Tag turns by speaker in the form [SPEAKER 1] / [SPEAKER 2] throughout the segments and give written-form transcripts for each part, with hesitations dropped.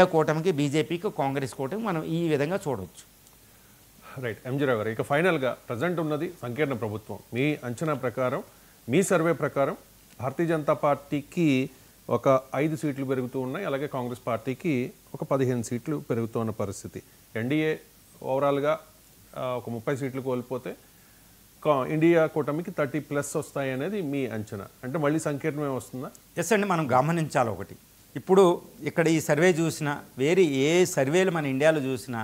[SPEAKER 1] కూటమికి బీజేపీకి కాంగ్రెస్ కూటమి మనం ఈ విధంగా చూడొచ్చు.
[SPEAKER 2] రైట్. ఎంజీ రావు గారు, ఇక ఫైనల్గా ప్రజెంట్ ఉన్నది సంకీర్ణ ప్రభుత్వం. మీ అంచనా ప్రకారం, మీ సర్వే ప్రకారం భారతీయ జనతా పార్టీకి ఒక 5 సీట్లు పెరుగుతూ ఉన్నాయి, అలాగే కాంగ్రెస్ పార్టీకి ఒక 15 సీట్లు పెరుగుతూ ఉన్న పరిస్థితి. ఎన్డీఏ ఓవరాల్గా ఒక 30 సీట్లు కోల్పోతే ఇండియా కూటమికి 30+ వస్తాయి అనేది మీ అంచనా. అంటే మళ్ళీ సంకీర్ణమే వస్తుందా?
[SPEAKER 1] ఎస్ అండి, మనం గమనించాలి ఒకటి. ఇప్పుడు ఇక్కడ ఈ సర్వే చూసినా, వేరే ఏ సర్వేలు మన ఇండియాలో చూసినా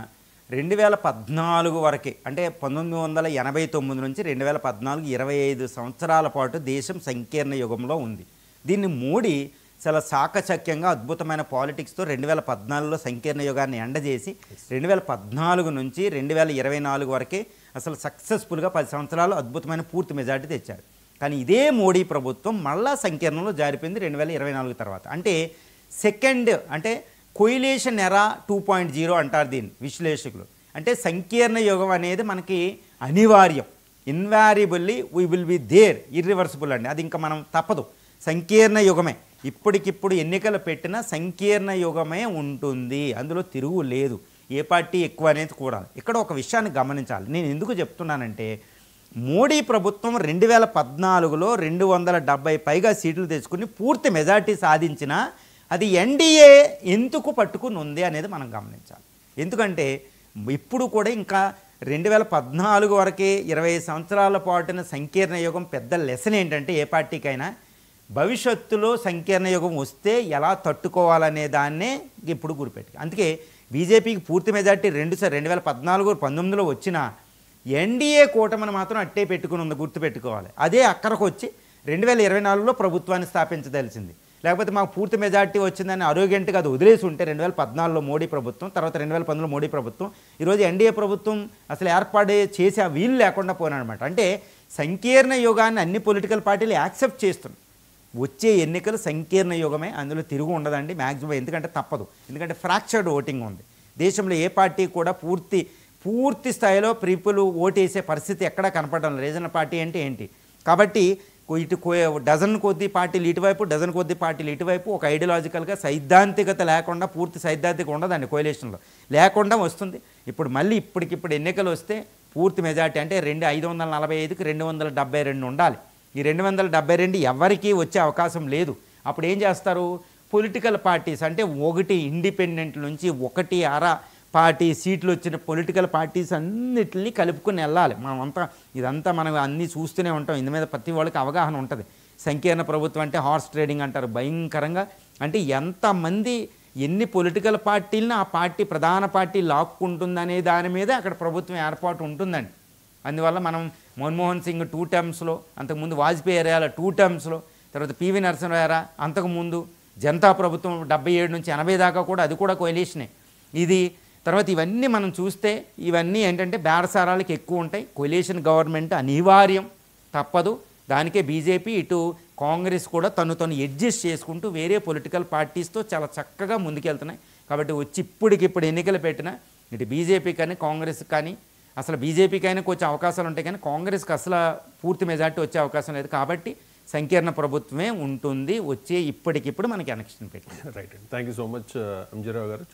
[SPEAKER 1] 2014 వరకే, అంటే 1989 నుంచి 2014 25 సంవత్సరాల పాటు దేశం సంకీర్ణ యుగంలో ఉంది. దీన్ని మోడీ చాలా చాకచక్యంగా అద్భుతమైన పాలిటిక్స్తో 2014లో సంకీర్ణ యుగాన్ని ఎండజేసి 2014 నుంచి 2024 వరకే అసలు సక్సెస్ఫుల్గా 10 సంవత్సరాలు అద్భుతమైన పూర్తి మెజార్టీ తెచ్చారు. కానీ ఇదే మోడీ ప్రభుత్వం మళ్ళా సంకీర్ణంలో జారిపోయింది 2024 తర్వాత. అంటే సెకండ్, అంటే కొయిలేషన్ ఎరా 2.0 అంటారు దీన్ని విశ్లేషకులు. అంటే సంకీర్ణ యుగం అనేది మనకి అనివార్యం, invariably we will be there, irreversible అండి. అది ఇంకా మనం తప్పదు, సంకీర్ణ యుగమే. ఇప్పటికిప్పుడు ఎన్నికలు పెట్టినా సంకీర్ణ యుగమే ఉంటుంది, అందులో తిరుగు లేదు. ఏ పార్టీ ఎక్కువ అనేది కూడాలి. ఇక్కడ ఒక విషయాన్ని గమనించాలి. నేను ఎందుకు చెప్తున్నానంటే, మోడీ ప్రభుత్వం 2014లో 270 పైగా సీట్లు తెచ్చుకుని పూర్తి మెజార్టీ సాధించినా అది ఎన్డీఏ ఎందుకు పట్టుకుని ఉంది అనేది మనం గమనించాలి. ఎందుకంటే ఇప్పుడు కూడా ఇంకా 2014 వరకే 20 సంవత్సరాల పాటున సంకీర్ణ యుగం పెద్ద లెసన్ ఏంటంటే, ఏ పార్టీకైనా భవిష్యత్తులో సంకీర్ణ యుగం వస్తే ఎలా తట్టుకోవాలనే దాన్నే ఇప్పుడు గురిపెట్టి. అందుకే బీజేపీకి పూర్తి మెజార్టీ 2014, 19లో వచ్చినా ఎన్డీఏ కూటమిని మాత్రం అట్టే పెట్టుకుని ఉంది, గుర్తుపెట్టుకోవాలి. అదే అక్కడికి వచ్చి 2024లో ప్రభుత్వాన్ని స్థాపించదలిసింది. లేకపోతే మాకు పూర్తి మెజార్టీ వచ్చిందని అరోగెంట్గా అది వదిలేసి ఉంటే 2014లో మోడీ ప్రభుత్వం, తర్వాత 2019లో మోడీ ప్రభుత్వం, ఈరోజు ఎన్డీఏ ప్రభుత్వం అసలు ఏర్పాటు చేసే ఆ వీలు లేకుండా పోయినమాట. అంటే సంకీర్ణ యుగాన్ని అన్ని పొలిటికల్ పార్టీలు యాక్సెప్ట్ చేస్తున్నాయి. వచ్చే ఎన్నికలు సంకీర్ణ యుగమే, అందులో తిరుగు ఉండదండి మ్యాక్సిమం. ఎందుకంటే తప్పదు, ఎందుకంటే ఫ్రాక్చర్డ్ ఓటింగ్ ఉంది దేశంలో. ఏ పార్టీ కూడా పూర్తి స్థాయిలో పీపుల్ ఓటేసే పరిస్థితి ఎక్కడా కనపడడం లేదు. రీజనల్ పార్టీ అంటే ఏంటి? కాబట్టి ఇటు డజన్ కొద్ది పార్టీలు ఇటువైపు, డజన్ కొద్ది పార్టీలు ఇటువైపు, ఒక ఐడియాలజికల్గా సైద్ధాంతికత లేకుండా, పూర్తి సైద్ధాంతిక ఉండదండి కోalitionలో లేకుండా వస్తుంది. ఇప్పుడు మళ్ళీ ఇప్పటికిప్పుడు ఎన్నికలు వస్తే పూర్తి మెజార్టీ అంటే 545కి 272 ఉండాలి. ఈ 272 ఎవరికీ వచ్చే అవకాశం లేదు. అప్పుడు ఏం చేస్తారు పొలిటికల్ పార్టీస్, అంటే ఒకటి ఇండిపెండెంట్ నుంచి 1 పార్టీ సీట్లు వచ్చిన పొలిటికల్ పార్టీస్ అన్నిటిని కలుపుకుని వెళ్ళాలి. ఇదంతా మనం అన్నీ చూస్తూనే ఉంటాం. ఇందు మీద ప్రతి వాళ్ళకి అవగాహన ఉంటుంది. సంకీర్ణ ప్రభుత్వం అంటే హార్స్ ట్రేడింగ్ అంటారు భయంకరంగా. అంటే ఎంతమంది ఎన్ని పొలిటికల్ పార్టీలను ఆ పార్టీ ప్రధాన పార్టీ లాక్కుంటుందనే దాని మీద అక్కడ ప్రభుత్వం ఏర్పాటు ఉంటుందండి. అందువల్ల మనం మన్మోహన్ సింగ్ 2 టర్మ్స్లో, అంతకుముందు వాజ్పేయి ఏరియాలో 2 టర్మ్స్లో, తర్వాత పివి నరసింహరావు ఏరా, అంతకుముందు జనతా ప్రభుత్వం 77 నుంచి 80 దాకా కూడా అది కూడా కోalitionే ఇది. తర్వాత ఇవన్నీ మనం చూస్తే ఇవన్నీ ఏంటంటే బేరసారాలకు ఎక్కువ ఉంటాయి. కోalition గవర్నమెంట్ అనివార్యం, తప్పదు. దానికే బీజేపీ ఇటు కాంగ్రెస్ కూడా తను అడ్జస్ట్ చేసుకుంటూ వేరే పొలిటికల్ పార్టీస్తో చాలా చక్కగా ముందుకెళ్తున్నాయి. కాబట్టి వచ్చి ఇప్పటికిప్పుడు ఎన్నికలు పెట్టినా ఇటు బీజేపీ కానీ కాంగ్రెస్ కానీ, అసలు బీజేపీకైనా కొంచెం అవకాశాలు ఉంటాయి కానీ కాంగ్రెస్కి అసలు పూర్తి మెజార్టీ వచ్చే అవకాశం లేదు. కాబట్టి సంకీర్ణ ప్రభుత్వమే ఉంటుంది వచ్చే ఇప్పటికిప్పుడు మనకి ఎలక్షన్ పెట్టి.
[SPEAKER 2] Right. Thank you so much MG Rao గారు.